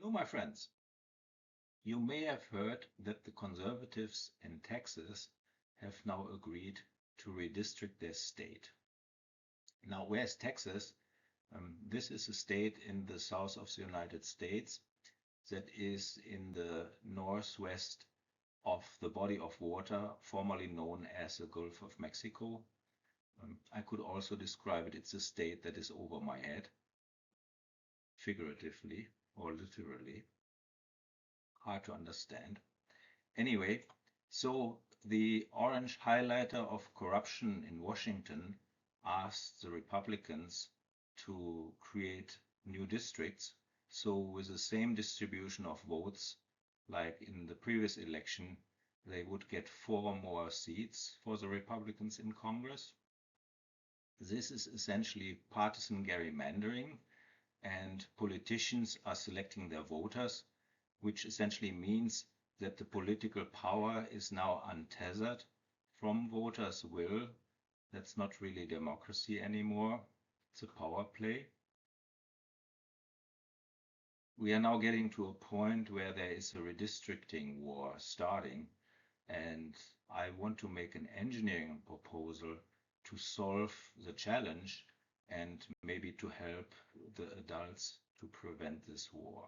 Hello, my friends. You may have heard that the conservatives in Texas have now agreed to redistrict their state. Now, where's Texas? This is a state in the south of the United States that is in the northwest of the body of water formerly known as the Gulf of Mexico. I could also describe it, it's a state that is over my head, figuratively or literally. Hard to understand. Anyway, so the orange highlighter of corruption in Washington asked the Republicans to create new districts. So with the same distribution of votes like in the previous election, they would get 4 more seats for the Republicans in Congress. This is essentially partisan gerrymandering, and politicians are selecting their voters, which essentially means that the political power is now untethered from voters' will. That's not really democracy anymore. It's a power play. We are now getting to a point where there is a redistricting war starting, and I want to make an engineering proposal to solve the challenge and maybe to help the adults to prevent this war.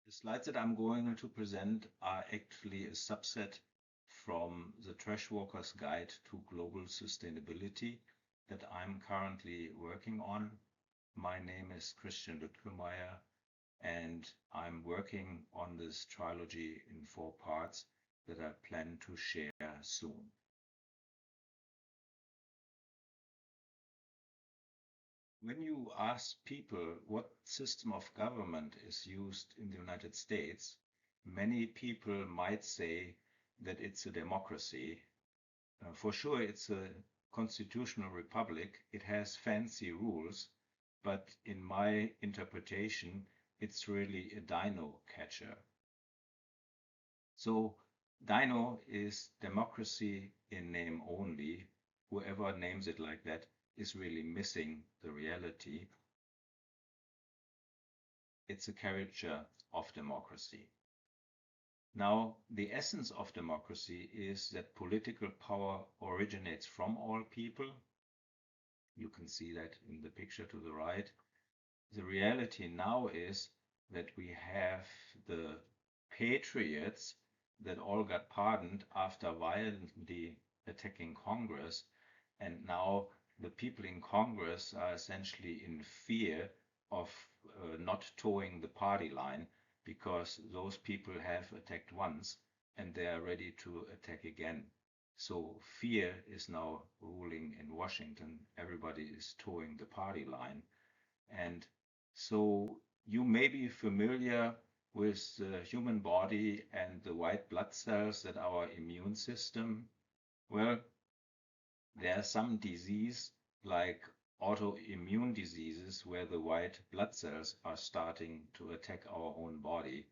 The slides that I'm going to present are actually a subset from the Trashwalker's Guide to Global Sustainability that I'm currently working on. My name is Christian Lütkemeyer, and I'm working on this trilogy in 4 parts that I plan to share soon. When you ask people what system of government is used in the United States, many people might say that it's a democracy. For sure, it's a constitutional republic. It has fancy rules, but in my interpretation, it's really a dino catcher. So dino is democracy in name only. Whoever names it like that is really missing the reality. It's a caricature of democracy. Now, the essence of democracy is that political power originates from all people. You can see that in the picture to the right. The reality now is that we have the patriots that all got pardoned after violently attacking Congress, and now the people in Congress are essentially in fear of not towing the party line, because those people have attacked once and they are ready to attack again. So fear is now ruling in Washington. Everybody is towing the party line. And so you may be familiar with the human body and the white blood cells that our immune system. Well, there are some diseases like autoimmune diseases where the white blood cells are starting to attack our own body.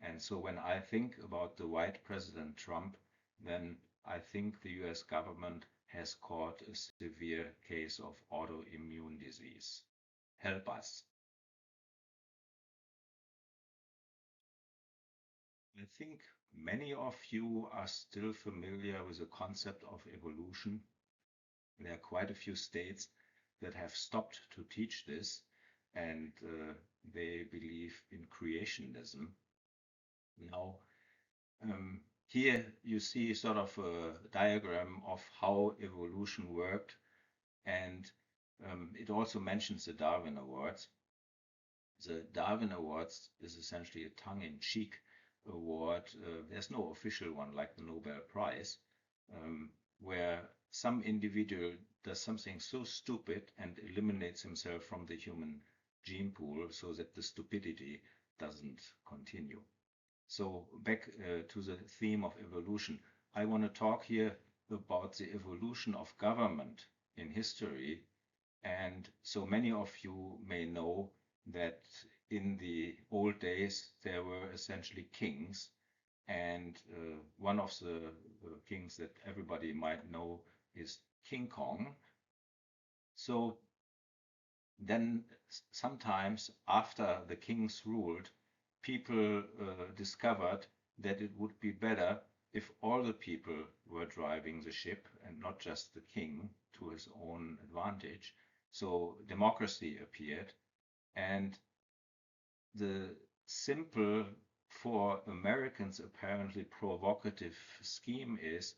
And so when I think about the white President Trump, then I think the US government has caught a severe case of autoimmune disease. Help us. I think many of you are still familiar with the concept of evolution. There are quite a few states that have stopped to teach this, and they believe in creationism. Now, here you see sort of a diagram of how evolution worked, and it also mentions the Darwin Awards. The Darwin Awards is essentially a tongue-in-cheek award. There's no official one like the Nobel Prize, where some individual does something so stupid and eliminates himself from the human gene pool so that the stupidity doesn't continue. So back to the theme of evolution. I want to talk here about the evolution of government in history. And so many of you may know that in the old days there were essentially kings, and one of the kings that everybody might know is King Kong. So then sometimes after the kings ruled, people discovered that it would be better if all the people were driving the ship and not just the king to his own advantage. So democracy appeared, and the simple, for Americans apparently provocative scheme is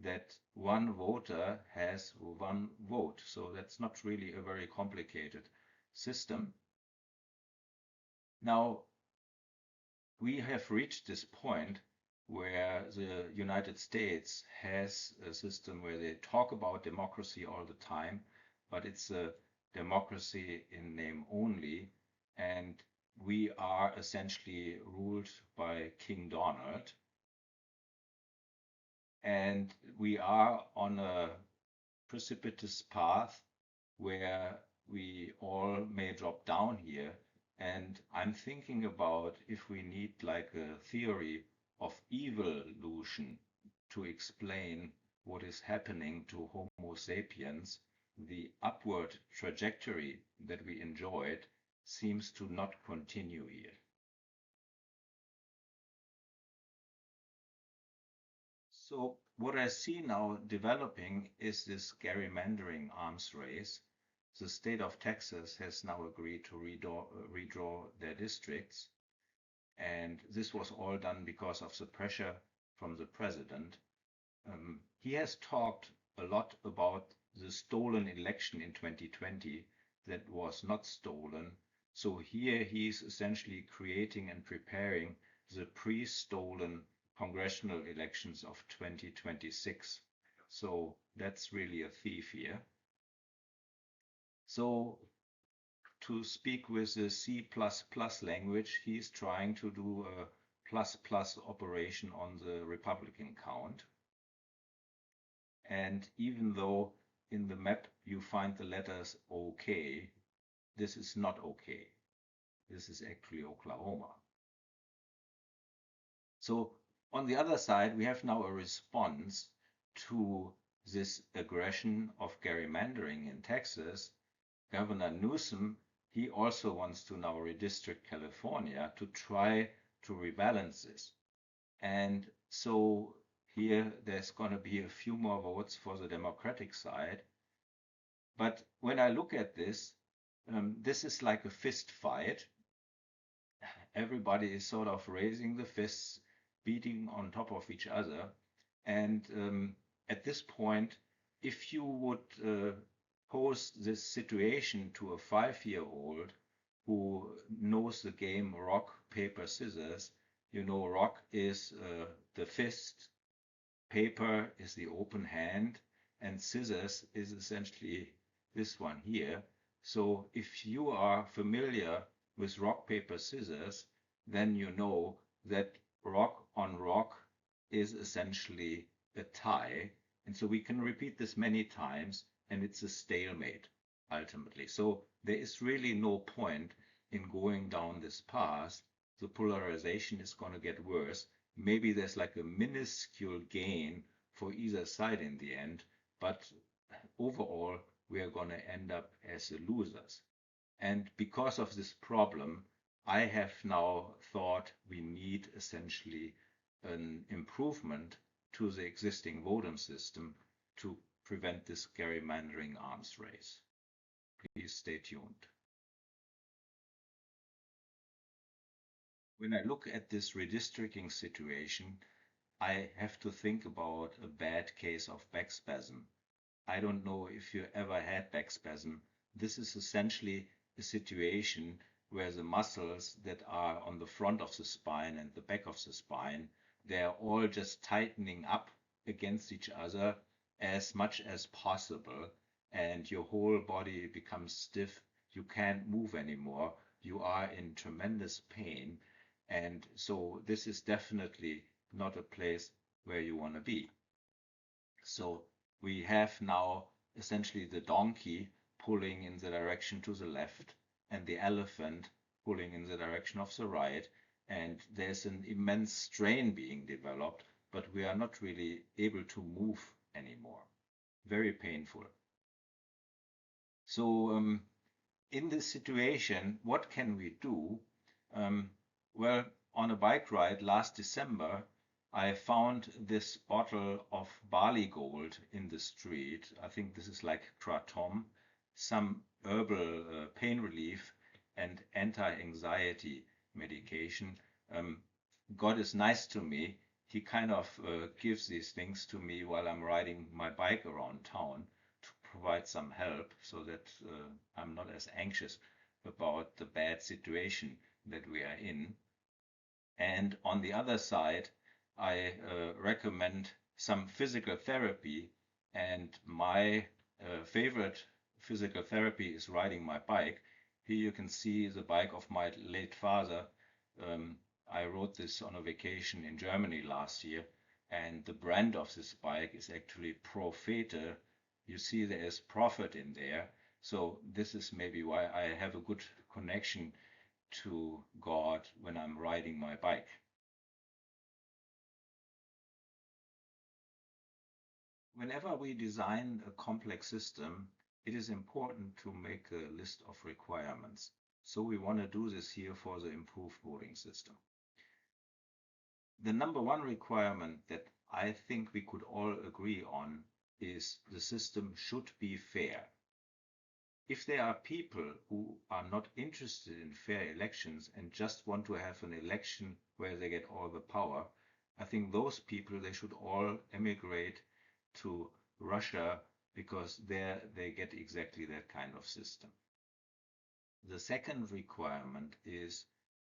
that one voter has one vote. So that's not really a very complicated system. Now, we have reached this point where the United States has a system where they talk about democracy all the time, but it's a democracy in name only, and we are essentially ruled by King Donald. And we are on a precipitous path where we all may drop down here. And I'm thinking about if we need like a theory of evolution to explain what is happening to Homo sapiens, the upward trajectory that we enjoyed seems to not continue here. So what I see now developing is this gerrymandering arms race. The state of Texas has now agreed to redraw their districts, and this was all done because of the pressure from the president. He has talked a lot about the stolen election in 2020 that was not stolen. So here he's essentially creating and preparing the pre-stolen congressional elections of 2026. So that's really a thief here. So to speak with the C++ language, he's trying to do a plus plus operation on the Republican count. And even though in the map you find the letters OK, this is not OK. This is actually Oklahoma. So on the other side, we have now a response to this aggression of gerrymandering in Texas. Governor Newsom, he also wants to now redistrict California to try to rebalance this. And so here there's going to be a few more votes for the Democratic side. But when I look at this, this is like a fist fight. Everybody is sort of raising the fists, beating on top of each other. And at this point, if you would pose this situation to a 5-year-old who knows the game rock, paper, scissors, you know, rock is the fist, paper is the open hand, and scissors is essentially this one here. So if you are familiar with rock, paper, scissors, then you know that rock on rock is essentially a tie. And so we can repeat this many times, and it's a stalemate ultimately. So there is really no point in going down this path. The polarization is going to get worse. Maybe there's like a minuscule gain for either side in the end, but overall we are going to end up as the losers. And because of this problem, I have now thought we need essentially an improvement to the existing voting system to prevent this gerrymandering arms race. Please stay tuned. When I look at this redistricting situation, I have to think about a bad case of backspasm. I don't know if you ever had backspasm. This is essentially a situation where the muscles that are on the front of the spine and the back of the spine, they're all just tightening up against each other as much as possible, and your whole body becomes stiff. You can't move anymore. You are in tremendous pain. And so this is definitely not a place where you want to be. So we have now essentially the donkey pulling in the direction to the left and the elephant pulling in the direction of the right. And there's an immense strain being developed, but we are not really able to move anymore. Very painful. So in this situation, what can we do? Well, on a bike ride last December, I found this bottle of barley gold in the street. I think this is like kratom, some herbal pain relief and anti-anxiety medication. God is nice to me. He kind of gives these things to me while I'm riding my bike around town to provide some help so that I'm not as anxious about the bad situation that we are in. And on the other side, I recommend some physical therapy. And my favorite physical therapy is riding my bike. Here you can see the bike of my late father. I rode this on a vacation in Germany last year, and the brand of this bike is actually Profete. You see there is profit in there. So this is maybe why I have a good connection to God when I'm riding my bike. Whenever we design a complex system, it is important to make a list of requirements. So we want to do this here for the improved voting system. The number one requirement that I think we could all agree on is the system should be fair. If there are people who are not interested in fair elections and just want to have an election where they get all the power, I think those people, they should all emigrate to Russia because there they get exactly that kind of system. The second requirement is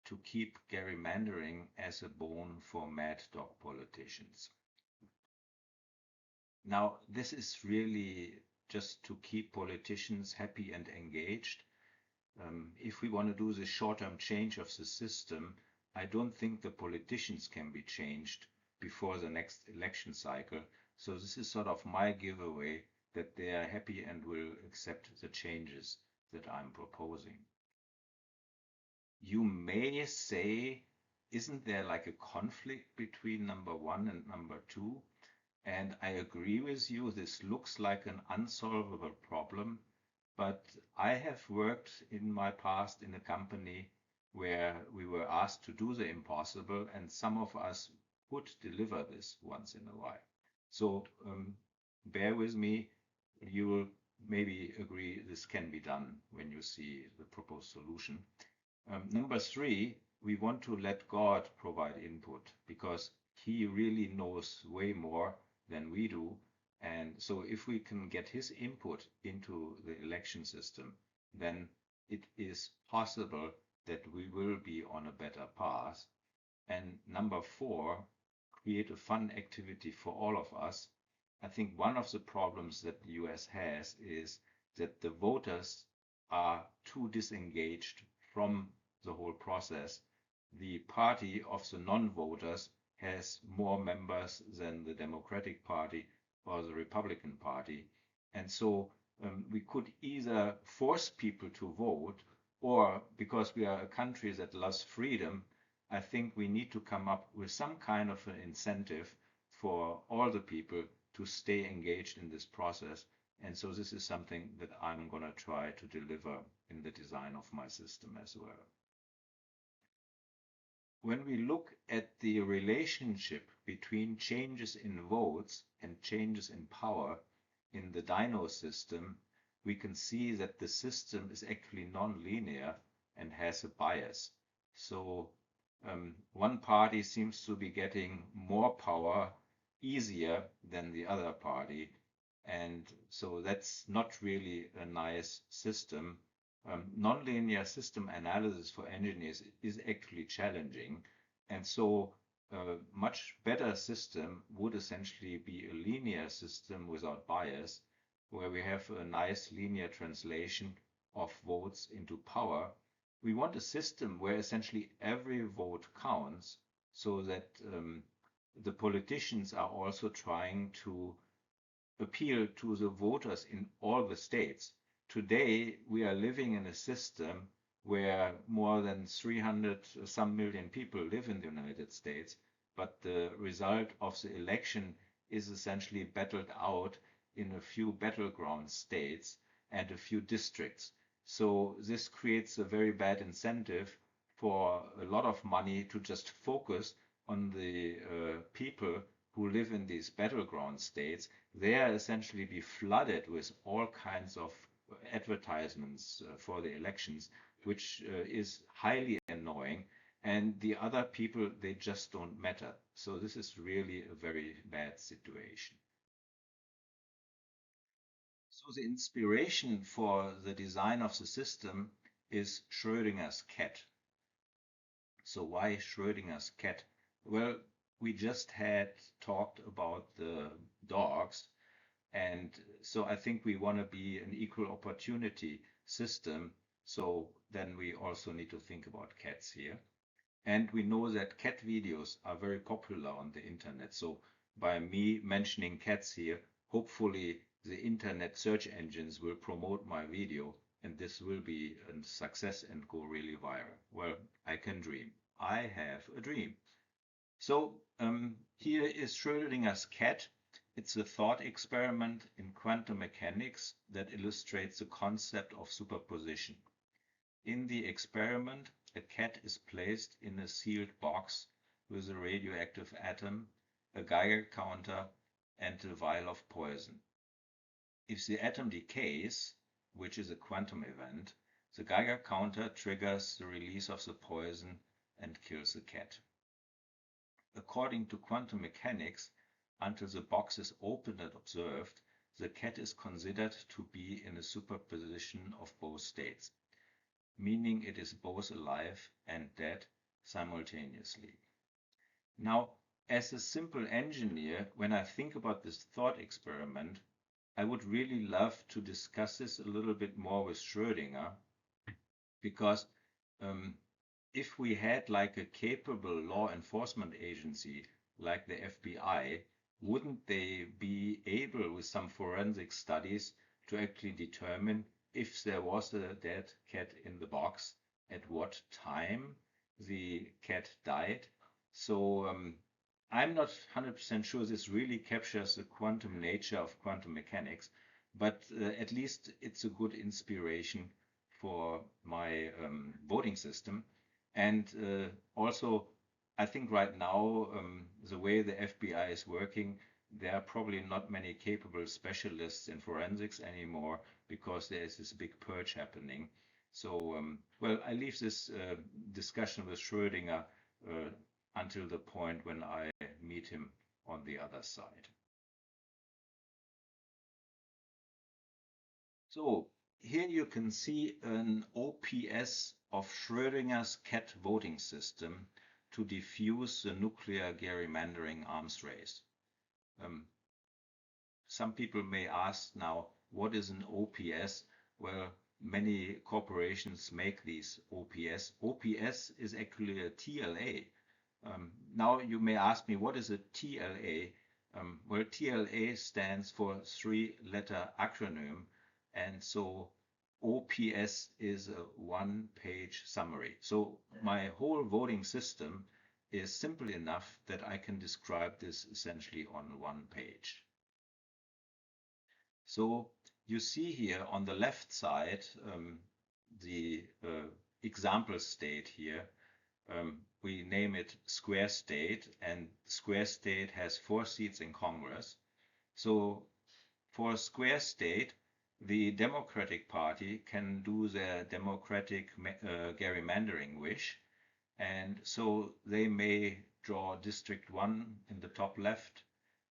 to keep gerrymandering as a bone for mad dog politicians. Now, this is really just to keep politicians happy and engaged. If we want to do the short-term change of the system, I don't think the politicians can be changed before the next election cycle. So this is sort of my giveaway that they are happy and will accept the changes that I'm proposing. You may say, isn't there like a conflict between number one and number two? And I agree with you, this looks like an unsolvable problem, but I have worked in my past in a company where we were asked to do the impossible, and some of us would deliver this once in a while. So bear with me, you will maybe agree this can be done when you see the proposed solution. Number three, we want to let God provide input because he really knows way more than we do. And so if we can get his input into the election system, then it is possible that we will be on a better path. And number four, create a fun activity for all of us. I think one of the problems that the US has is that the voters are too disengaged from the whole process. The party of the non-voters has more members than the Democratic Party or the Republican Party. And so we could either force people to vote, or because we are a country that loves freedom, I think we need to come up with some kind of an incentive for all the people to stay engaged in this process. And so this is something that I'm going to try to deliver in the design of my system as well. When we look at the relationship between changes in votes and changes in power in the Dino system, we can see that the system is actually non-linear and has a bias. So one party seems to be getting more power easier than the other party. And so that's not really a nice system. Nonlinear system analysis for engineers is actually challenging. And so a much better system would essentially be a linear system without bias, where we have a nice linear translation of votes into power. We want a system where essentially every vote counts, so that the politicians are also trying to appeal to the voters in all the states. Today, we are living in a system where more than 300 some million people live in the United States, but the result of the election is essentially battled out in a few battleground states and a few districts. So this creates a very bad incentive for a lot of money to just focus on the people who live in these battleground states. They are essentially be flooded with all kinds of advertisements for the elections, which is highly annoying. And the other people, they just don't matter. So this is really a very bad situation. So the inspiration for the design of the system is Schrödinger's cat. So why Schrödinger's cat? Well, we just had talked about the dogs, and so I think we want to be an equal opportunity system. So then we also need to think about cats here. And we know that cat videos are very popular on the internet. So by me mentioning cats here, hopefully the internet search engines will promote my video and this will be a success and go really viral. Well, I can dream. I have a dream. So here is Schrödinger's cat. It's a thought experiment in quantum mechanics that illustrates the concept of superposition. In the experiment, a cat is placed in a sealed box with a radioactive atom, a Geiger counter, and a vial of poison. If the atom decays, which is a quantum event, the Geiger counter triggers the release of the poison and kills the cat. According to quantum mechanics, until the box is opened and observed, the cat is considered to be in a superposition of both states, meaning it is both alive and dead simultaneously. Now, as a simple engineer, when I think about this thought experiment, I would really love to discuss this a little bit more with Schrödinger, because if we had like a capable law enforcement agency like the FBI, wouldn't they be able with some forensic studies to actually determine if there was a dead cat in the box, at what time the cat died? So I'm not 100% sure this really captures the quantum nature of quantum mechanics, but at least it's a good inspiration for my voting system. And also, I think right now, the way the FBI is working, there are probably not many capable specialists in forensics anymore because there is this big purge happening. So, well, I leave this discussion with Schrödinger until the point when I meet him on the other side. So here you can see an OPS of Schrödinger's cat voting system to diffuse the nuclear gerrymandering arms race. Some people may ask now, what is an OPS? Well, many corporations make these OPS. OPS is actually a TLA. Now you may ask me, what is a TLA? Well, TLA stands for three-letter acronym, and so OPS is a one-page summary. So my whole voting system is simple enough that I can describe this essentially on one page. So you see here on the left side the example state here. We name it square state, and square state has 4 seats in Congress. So for a square state, the Democratic Party can do their democratic gerrymandering wish, and so they may draw District 1 in the top left,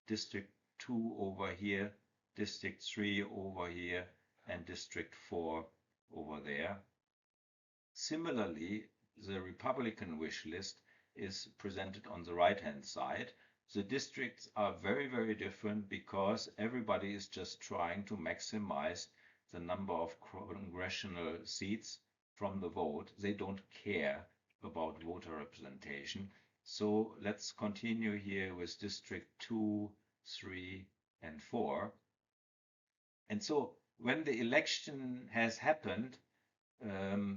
District 2 over here, District 3 over here, and District 4 over there. Similarly, the Republican wish list is presented on the right-hand side. The districts are very, very different because everybody is just trying to maximize the number of congressional seats from the vote. They don't care about voter representation. So let's continue here with District 2, 3, and 4. And so when the election has happened,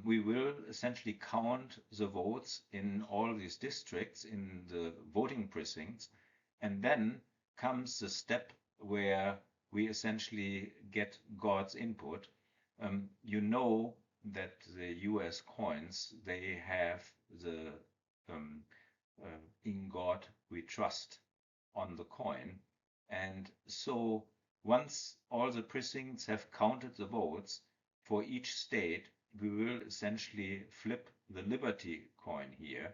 we will essentially count the votes in all these districts in the voting precincts, and then comes the step where we essentially get God's input. You know that the US coins, they have the um, in God we trust on the coin. And so once all the precincts have counted the votes for each state, we will essentially flip the Liberty coin here.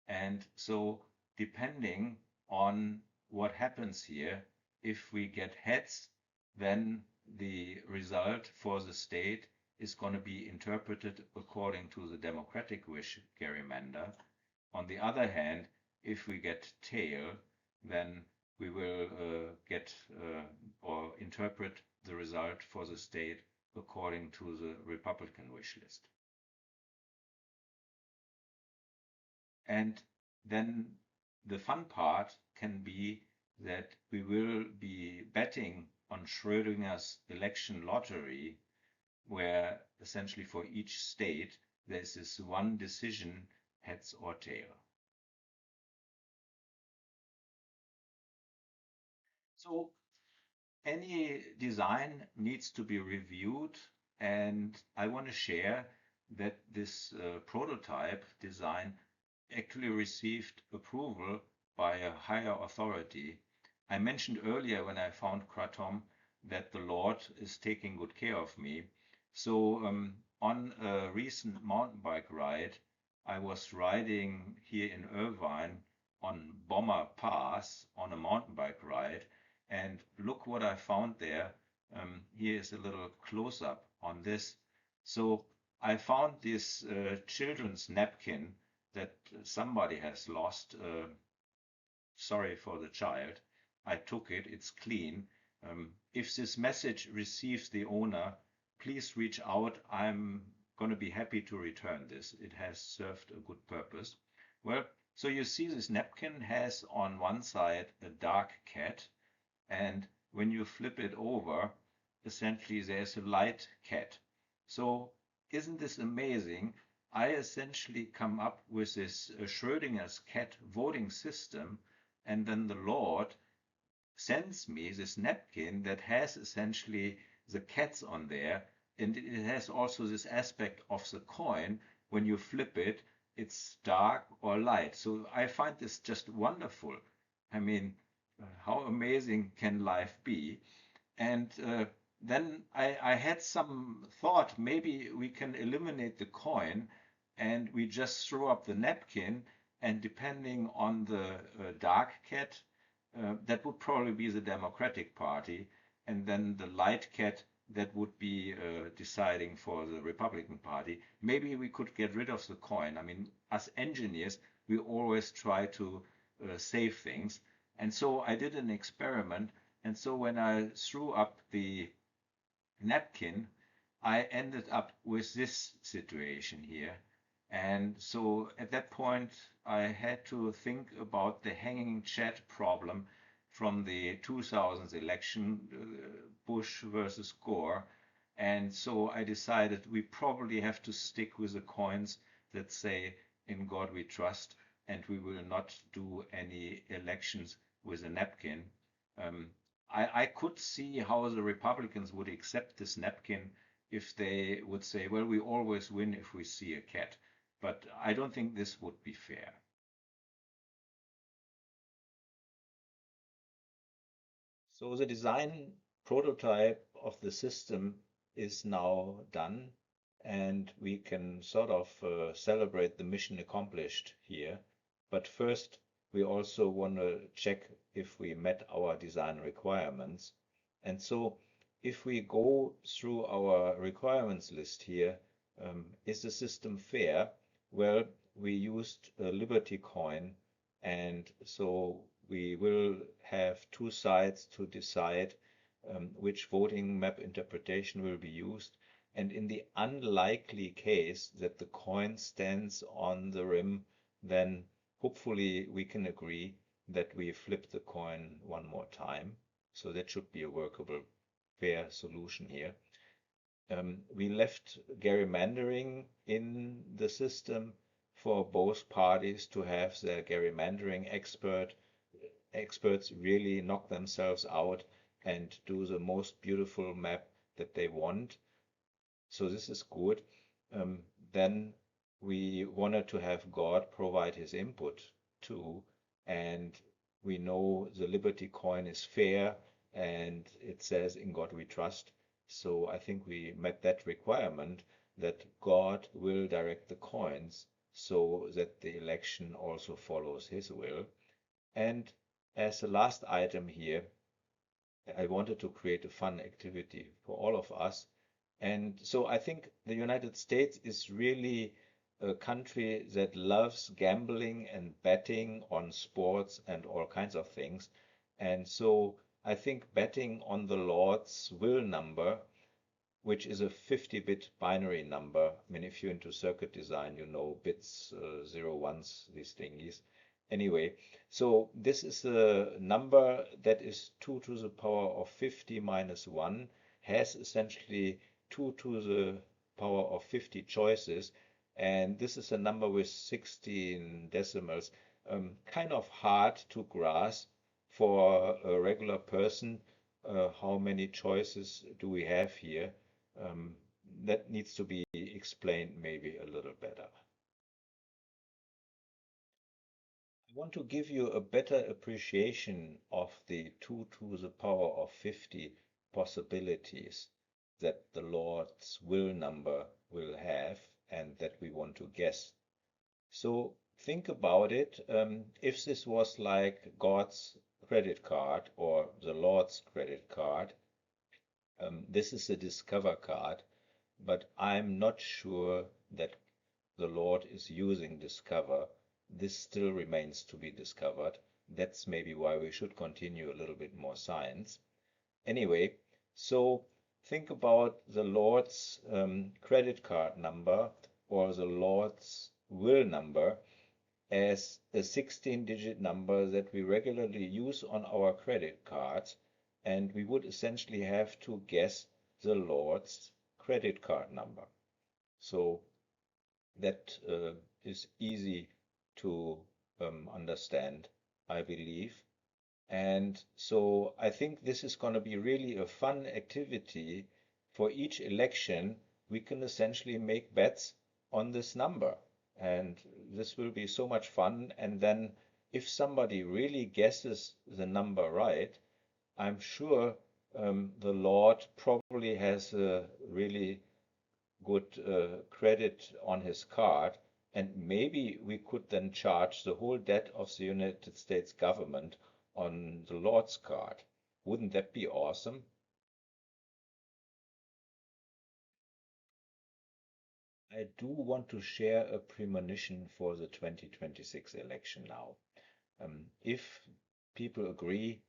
And so depending on what happens here, if we get heads, then the result for the state is going to be interpreted according to the democratic wish gerrymander. On the other hand, if we get tail, then we will get or interpret the result for the state according to the Republican wish list. And then the fun part can be that we will be betting on Schrodinger's election lottery, where essentially for each state there's this one decision, heads or tail. So any design needs to be reviewed, and I want to share that this prototype design actually received approval by a higher authority. I mentioned earlier when I found Kratom that the Lord is taking good care of me. So on a recent mountain bike ride, I was riding here in Irvine on Bomber Pass on a mountain bike ride, and look what I found there. Here is a little close-up on this. So I found this children's napkin that somebody has lost. Sorry for the child. I took it, it's clean. If this message receives the owner, please reach out. I'm going to be happy to return this. It has served a good purpose. Well, so you see this napkin has on one side a dark cat, and when you flip it over, essentially there's a light cat. So isn't this amazing? I essentially come up with this Schrodinger's cat voting system, and then the Lord sends me this napkin that has essentially the cats on there, and it has also this aspect of the coin. When you flip it, it's dark or light. So I find this just wonderful. I mean, how amazing can life be? And then I had some thought, maybe we can eliminate the coin and we just throw up the napkin, and depending on the dark cat, that would probably be the Democratic Party, and then the light cat, that would be deciding for the Republican Party. Maybe we could get rid of the coin. I mean, as engineers, we always try to save things. And so I did an experiment. And so when I threw up the napkin, I ended up with this situation here. And so at that point, I had to think about the hanging chat problem from the 2000 election, Bush versus Gore. And so I decided we probably have to stick with the coins that say, in God we trust, and we will not do any elections with a napkin. I could see how the Republicans would accept this napkin if they would say, well, we always win if we see a cat. But I don't think this would be fair. So the design prototype of the system is now done, and we can sort of celebrate the mission accomplished here. But first, we also want to check if we met our design requirements. And so if we go through our requirements list here, is the system fair? Well, we used a Liberty coin, and so we will have two sides to decide which voting map interpretation will be used. And in the unlikely case that the coin stands on the rim, then hopefully we can agree that we flip the coin one more time. So that should be a workable, fair solution here. We left gerrymandering in the system for both parties to have their gerrymandering experts really knock themselves out and do the most beautiful map that they want. So this is good. then we wanted to have God provide his input too. And we know the Liberty coin is fair and it says in God we trust. So I think we met that requirement that God will direct the coins so that the election also follows his will. And as the last item here, I wanted to create a fun activity for all of us. And so I think the United States is really a country that loves gambling and betting on sports and all kinds of things. And so I think betting on the Lord's will number, which is a 50-bit binary number. I mean, if you're into circuit design, you know bits, zero, ones, these thingies. Anyway, so this is a number that is 2 to the power of 50 minus 1, has essentially 2 to the power of 50 choices, and this is a number with 16 decimals. Kind of hard to grasp for a regular person. How many choices do we have here? That needs to be explained maybe a little better. I want to give you a better appreciation of the 2 to the power of 50 possibilities that the Lord's will number will have and that we want to guess. So think about it. If this was like God's credit card or the Lord's credit card, this is a Discover card, but I'm not sure that the Lord is using Discover. This still remains to be discovered. That's maybe why we should continue a little bit more science. Anyway, so think about the Lord's credit card number or the Lord's will number as a 16-digit number that we regularly use on our credit cards, and we would essentially have to guess the Lord's credit card number. So that is easy to understand, I believe. And so I think this is going to be really a fun activity. For each election. We can essentially make bets on this number. And this will be so much fun. And then if somebody really guesses the number right, I'm sure the Lord probably has a really good credit on his card. And maybe we could then charge the whole debt of the United States government on the Lord's card. Wouldn't that be awesome? I do want to share a premonition for the 2026 election now. If people agree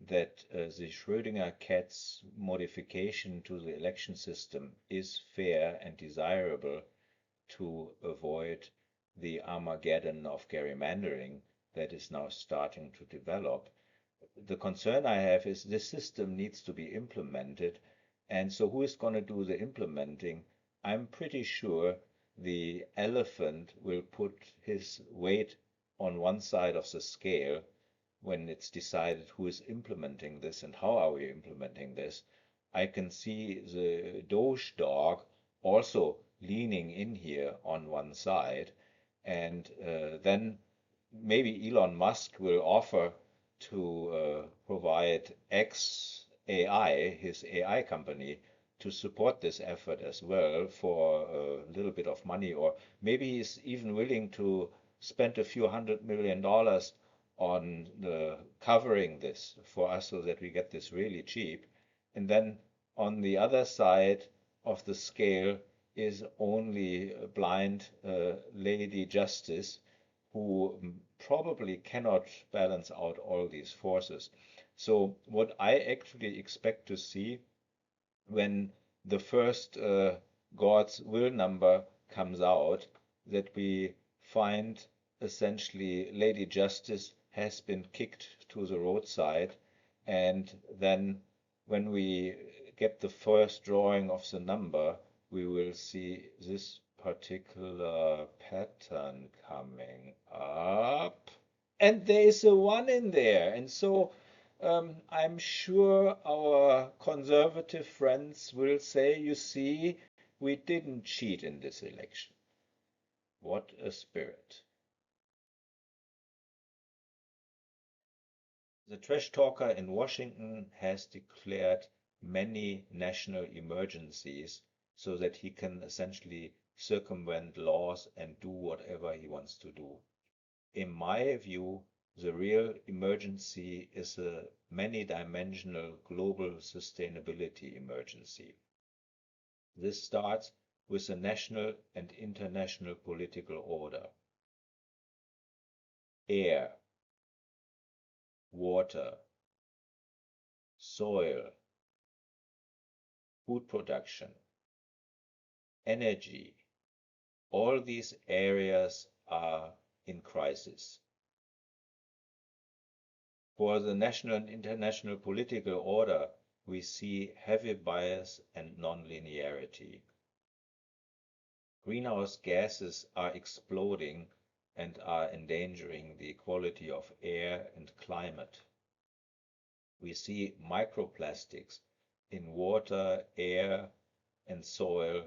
that the Schrödinger cat's modification to the election system is fair and desirable to avoid the Armageddon of gerrymandering that is now starting to develop, the concern I have is this system needs to be implemented. And so who is going to do the implementing? I'm pretty sure the elephant will put his weight on one side of the scale when it's decided who is implementing this and how are we implementing this. I can see the Doge dog also leaning in here on one side. And then maybe Elon Musk will offer to provide XAI, his AI company, to support this effort as well for a little bit of money, or maybe he's even willing to spend a few $100 million on covering this for us so that we get this really cheap. And then on the other side of the scale is only blind Lady Justice, who probably cannot balance out all these forces. So what I actually expect to see when the first God's will number comes out, that we find essentially Lady Justice has been kicked to the roadside, and then when we get the first drawing of the number, we will see this particular pattern coming up. And there is a 1 in there. And so I'm sure our conservative friends will say, you see, We didn't cheat in this election. What a spirit. The trash talker in Washington has declared many national emergencies so that he can essentially circumvent laws and do whatever he wants to do. In my view, the real emergency is a many-dimensional global sustainability emergency. This starts with the national and international political order. Air, water, soil, food production, energy, all these areas are in crisis. For the national and international political order, we see heavy bias and nonlinearity. Greenhouse gases are exploding and are endangering the quality of air and climate. We see microplastics in water, air, and soil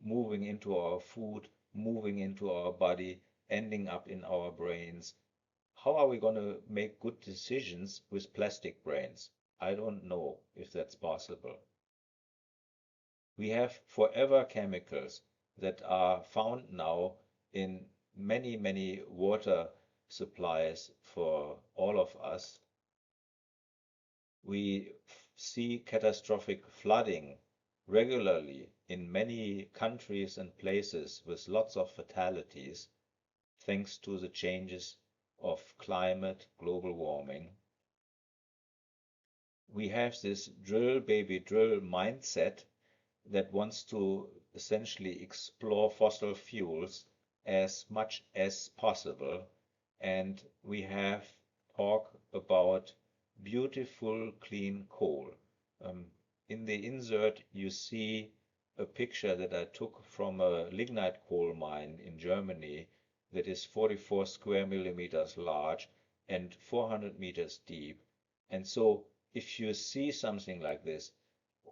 moving into our food, moving into our body, ending up in our brains. How are we going to make good decisions with plastic brains? I don't know if that's possible. We have forever chemicals that are found now in many, many water supplies for all of us. We see catastrophic flooding regularly in many countries and places with lots of fatalities thanks to the changes of climate, global warming. We have this drill baby drill mindset that wants to essentially explore fossil fuels as much as possible, and we have talk about beautiful clean coal. In the insert you see a picture that I took from a lignite coal mine in Germany that is 44 square millimeters large and 400 meters deep. And so if you see something like this,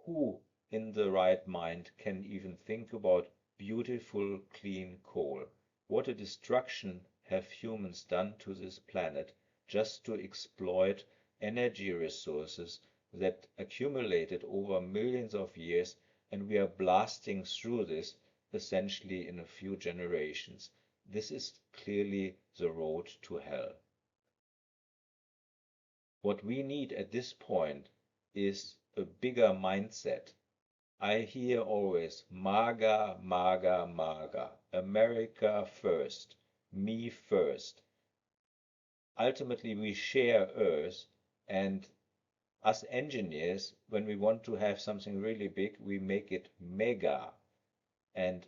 who in the right mind can even think about beautiful clean coal? What a destruction have humans done to this planet just to exploit energy resources that accumulated over millions of years, and we are blasting through this essentially in a few generations. This is clearly the road to hell. What we need at this point is a bigger mindset. I hear always MAGA, MAGA, MAGA, America first, me first. Ultimately, we share Earth, and us engineers, when we want to have something really big, we make it mega. And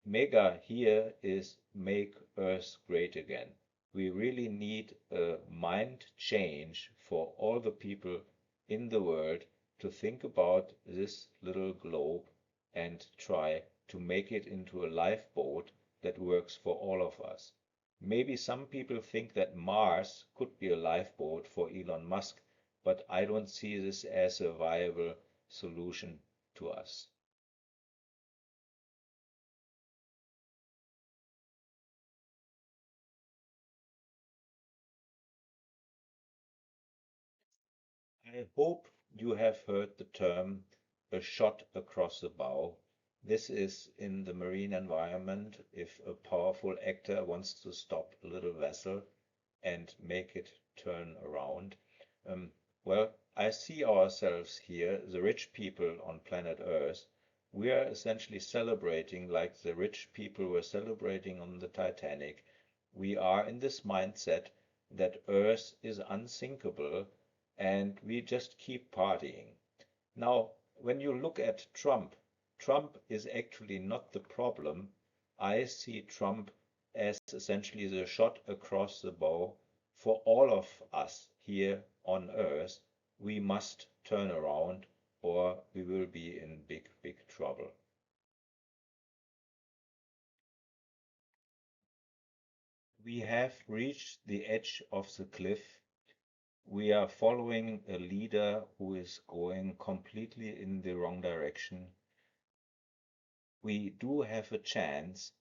mega here is make Earth great again. We really need a mind change for all the people in the world to think about this little globe and try to make it into a lifeboat that works for all of us. Maybe some people think that Mars could be a lifeboat for Elon Musk, but I don't see this as a viable solution to us. I hope you have heard the term a shot across the bow. This is in the marine environment if a powerful actor wants to stop a little vessel and make it turn around. Well, I see ourselves here, the rich people on planet Earth. We are essentially celebrating like the rich people were celebrating on the Titanic. We are in this mindset that Earth is unsinkable and we just keep partying. Now, when you look at Trump, Trump is actually not the problem. I see Trump as essentially the shot across the bow for all of us here on Earth. We must turn around or we will be in big, big trouble. We have reached the edge of the cliff. We are following a leader who is going completely in the wrong direction. we do have a chance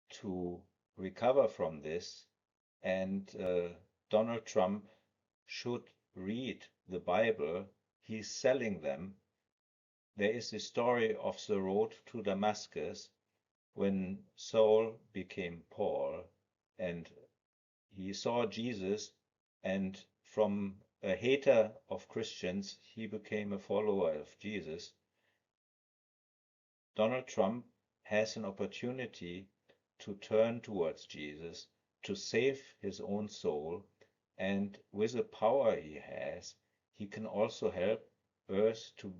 to recover from this, and Donald Trump should read the Bible. He's selling them. There is the story of the road to Damascus when Saul became Paul and he saw Jesus, and from a hater of Christians, he became a follower of Jesus. Donald Trump has an opportunity to turn towards Jesus, to save his own soul, and with the power he has, he can also help Earth to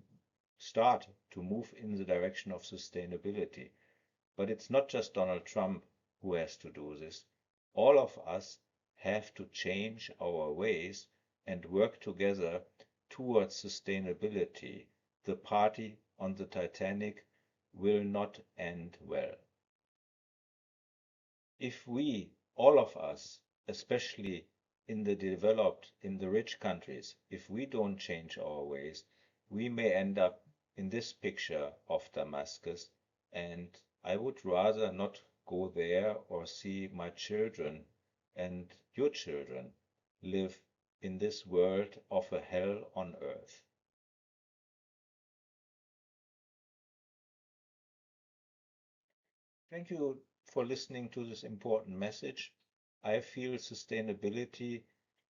start to move in the direction of sustainability. But it's not just Donald Trump who has to do this. All of us have to change our ways and work together towards sustainability. The party on the Titanic will not end well. If we, all of us, especially in the rich countries, if we don't change our ways, we may end up in this picture of Damascus, and I would rather not go there or see my children and your children live in this world of a hell on earth. Thank you for listening to this important message. I feel sustainability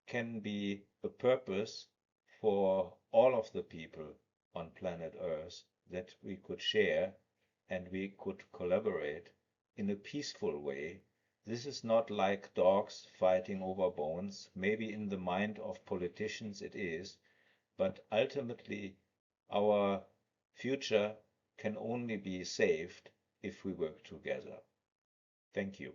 can be a purpose for all of the people on planet Earth that we could share and we could collaborate in a peaceful way. This is not like dogs fighting over bones. Maybe in the mind of politicians it is, but ultimately our future can only be saved if we work together. Thank you.